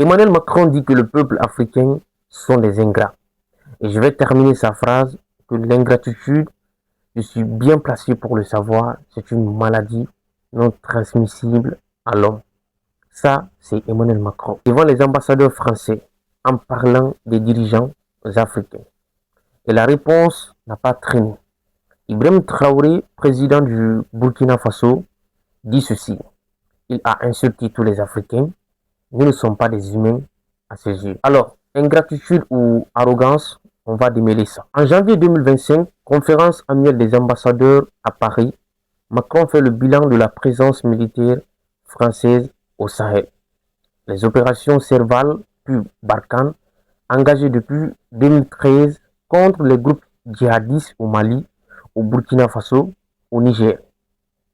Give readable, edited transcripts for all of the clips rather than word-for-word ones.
Emmanuel Macron dit que le peuple africain sont des ingrats. Et je vais terminer sa phrase que l'ingratitude, je suis bien placé pour le savoir, c'est une maladie non transmissible à l'homme. Ça, c'est Emmanuel Macron. Devant les ambassadeurs français, en parlant des dirigeants africains. Et la réponse n'a pas traîné. Ibrahim Traoré, président du Burkina Faso, dit ceci. Il a insulté tous les Africains. Nous ne sommes pas des humains à ses yeux. Alors, ingratitude ou arrogance, on va démêler ça. En janvier 2025, conférence annuelle des ambassadeurs à Paris, Macron fait le bilan de la présence militaire française au Sahel. Les opérations Serval puis Barkhane, engagées depuis 2013 contre les groupes djihadistes au Mali, au Burkina Faso, au Niger.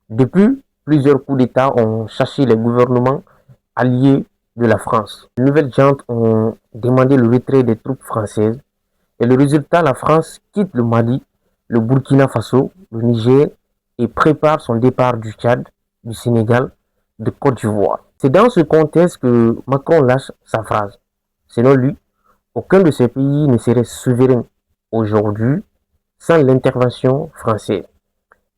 Depuis, plusieurs coups d'État ont chassé les gouvernements alliés de la France. Les nouvelles jantes ont demandé le retrait des troupes françaises et le résultat, la France quitte le Mali, le Burkina Faso, le Niger et prépare son départ du Tchad, du Sénégal, de Côte d'Ivoire. C'est dans ce contexte que Macron lâche sa phrase. Selon lui, aucun de ces pays ne serait souverain aujourd'hui sans l'intervention française.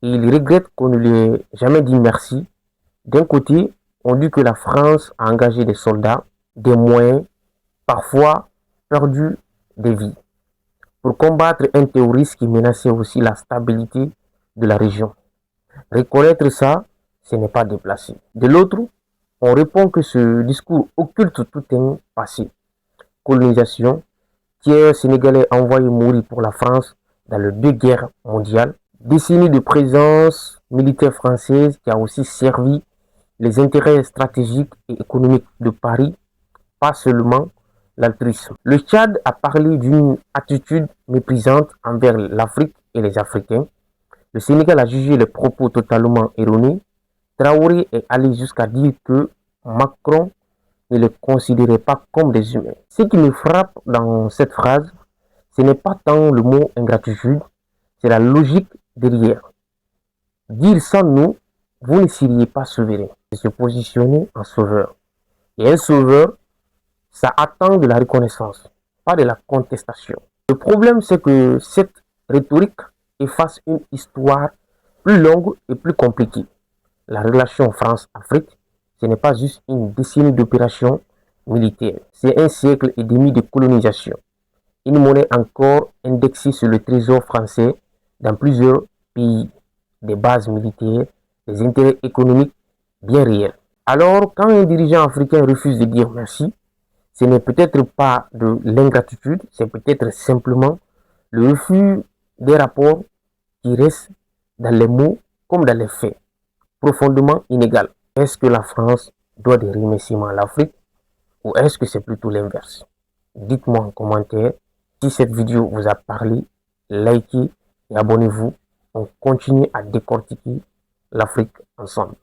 Et il regrette qu'on ne lui ait jamais dit merci. D'un côté, on dit que la France a engagé des soldats, des moyens, parfois perdu des vies, pour combattre un terroriste qui menaçait aussi la stabilité de la région. Reconnaître ça, ce n'est pas déplacé. De l'autre, on répond que ce discours occulte tout un passé. Colonisation, tiers sénégalais envoyés mourir pour la France dans les 2 guerres mondiales, décennies de présence militaire française qui a aussi servi les intérêts stratégiques et économiques de Paris, pas seulement l'altruisme. Le Tchad a parlé d'une attitude méprisante envers l'Afrique et les Africains. Le Sénégal a jugé les propos totalement erronés. Traoré est allé jusqu'à dire que Macron ne les considérait pas comme des humains. Ce qui me frappe dans cette phrase, ce n'est pas tant le mot ingratitude, c'est la logique derrière. Dire sans nous, vous ne seriez pas souverain. C'est se positionner en sauveur. Et un sauveur, ça attend de la reconnaissance, pas de la contestation. Le problème, c'est que cette rhétorique efface une histoire plus longue et plus compliquée. La relation France-Afrique, ce n'est pas juste une décennie d'opérations militaires. C'est un siècle et demi de colonisation. Une monnaie encore indexée sur le trésor français dans plusieurs pays. Des bases militaires, des intérêts économiques bien réels. Alors, quand un dirigeant africain refuse de dire merci, ce n'est peut-être pas de l'ingratitude, c'est peut-être simplement le refus des rapports qui restent dans les mots comme dans les faits, profondément inégal. Est-ce que la France doit des remerciements à l'Afrique ou est-ce que c'est plutôt l'inverse? Dites-moi en commentaire. Si cette vidéo vous a parlé, likez et abonnez-vous. On continue à décortiquer l'Afrique ensemble.